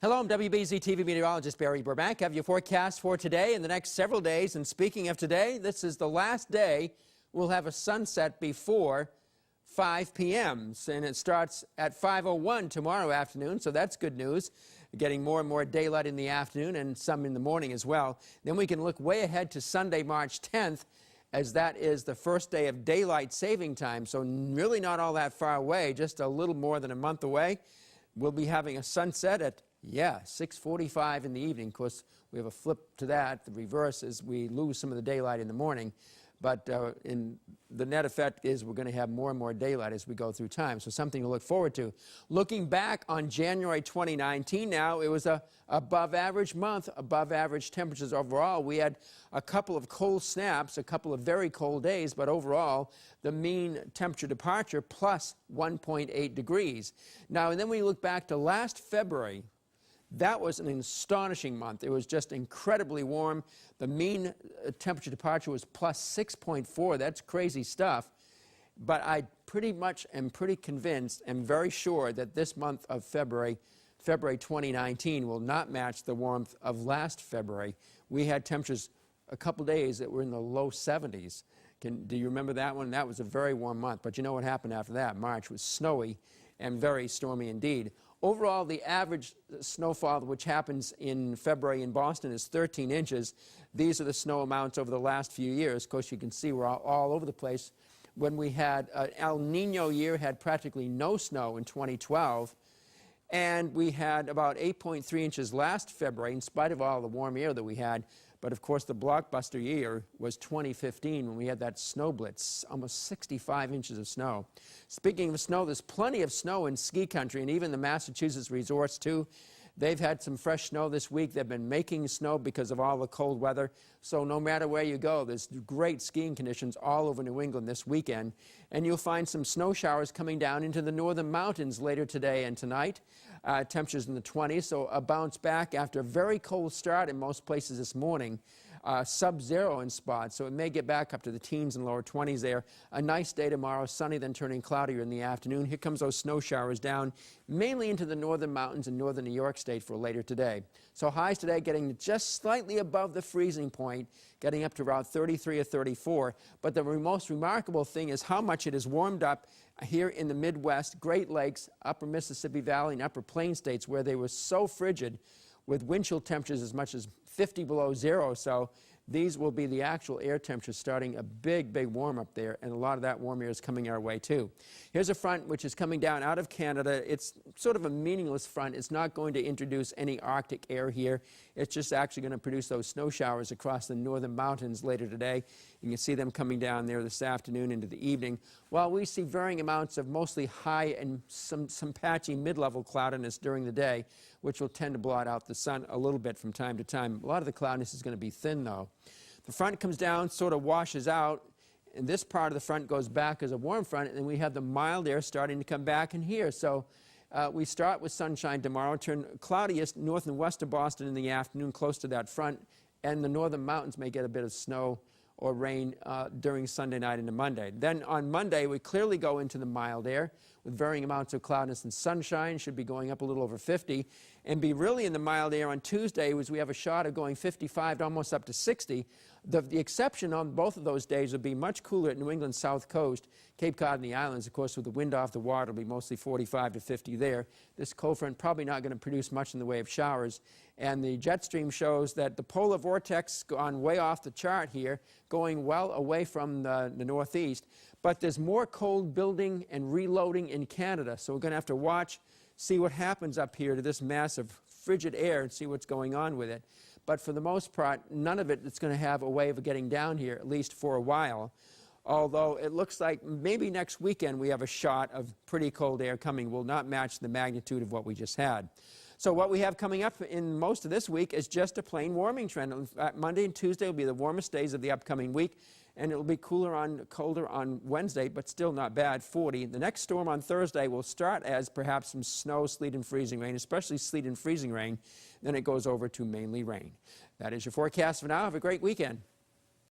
Hello, I'm wbz-tv meteorologist Barry Burbank. I have your forecast for today and the next several days. And speaking of today, this is the last day we'll have a sunset before 5 p.m. And it starts at 5:01 tomorrow afternoon, so that's good news. Getting more and more daylight in the afternoon and some in the morning as well. Then we can look way ahead to Sunday, March 10th, as that is the first day of daylight saving time. So really not all that far away, just a little more than a month away. We'll be having a sunset at 6:45 in the evening. Of course, we have a flip to that. The reverse is we lose some of the daylight in the morning. But in the net effect is we're going to have more and more daylight as we go through time. So something to look forward to. Looking back on January 2019 now, it was a above average month, above average temperatures overall. We had a couple of cold snaps, a couple of very cold days, but overall the mean temperature departure plus 1.8 degrees. Now, and then we look back to last February. That was an astonishing month. It was just incredibly warm. The mean temperature departure was plus 6.4. That's crazy stuff. But I pretty much am pretty convinced and very sure that this month of February 2019, will not match the warmth of last February. We had temperatures a couple days that were in the low 70s. Do you remember that one? That was a very warm month. But you know what happened after that? March was snowy and very stormy indeed. Overall, the average snowfall which happens in February in Boston is 13 inches. These are the snow amounts over the last few years. Of course, you can see we're all over the place. When we had an El Nino year, had practically no snow in 2012. And we had about 8.3 inches last February, in spite of all the warm air that we had. But of course, the blockbuster year was 2015 when we had that snow blitz, almost 65 inches of snow. Speaking of snow, there's plenty of snow in ski country, and even the Massachusetts resorts too. They've had some fresh snow this week. They've been making snow because of all the cold weather. So no matter where you go, there's great skiing conditions all over New England this weekend. And you'll find some snow showers coming down into the northern mountains later today and tonight. Temperatures in the 20s, so a bounce back after a very cold start in most places this morning. Sub-zero in spots, so it may get back up to the teens and lower 20s there. A nice day tomorrow, sunny, then turning cloudier in the afternoon. Here comes those snow showers down, mainly into the northern mountains in northern New York State for later today. So highs today getting just slightly above the freezing point, getting up to around 33 or 34. But the most remarkable thing is how much it has warmed up here in the Midwest, Great Lakes, upper Mississippi Valley, and upper Plain states where they were so frigid, with wind chill temperatures as much as 50 below zero. So these will be the actual air temperatures starting a big warm up there, and a lot of that warm air is coming our way too. Here's a front which is coming down out of Canada. It's sort of a meaningless front. It's not going to introduce any Arctic air here. It's just actually going to produce those snow showers across the northern mountains later today. You can see them coming down there this afternoon into the evening, while we see varying amounts of mostly high and some patchy mid-level cloudiness during the day, which will tend to blot out the sun a little bit from time to time. A lot of the cloudiness is going to be thin, though. The front comes down, sort of washes out, and this part of the front goes back as a warm front, and then we have the mild air starting to come back in here. So we start with sunshine tomorrow, turn cloudiest north and west of Boston in the afternoon, close to that front, and the northern mountains may get a bit of snow or rain during Sunday night into Monday. Then on Monday, we clearly go into the mild air with varying amounts of cloudiness and sunshine. Should be going up a little over 50, and be really in the mild air on Tuesday, as we have a shot of going 55 to almost up to 60. The exception on both of those days will be much cooler at New England's south coast, Cape Cod and the islands. Of course, with the wind off the water, it'll be mostly 45 to 50 there. This cold front probably not going to produce much in the way of showers. And the jet stream shows that the polar vortex gone way off the chart here, going well away from the northeast. But there's more cold building and reloading in Canada. So we're going to have to watch, see what happens up here to this mass of frigid air and see what's going on with it. But for the most part, none of it is going to have a way of getting down here, at least for a while. Although it looks like maybe next weekend we have a shot of pretty cold air coming. Will not match the magnitude of what we just had. So what we have coming up in most of this week is just a plain warming trend. Monday and Tuesday will be the warmest days of the upcoming week, and it will be colder colder on Wednesday, but still not bad, 40. The next storm on Thursday will start as perhaps some snow, sleet, and freezing rain, especially sleet and freezing rain. Then it goes over to mainly rain. That is your forecast for now. Have a great weekend.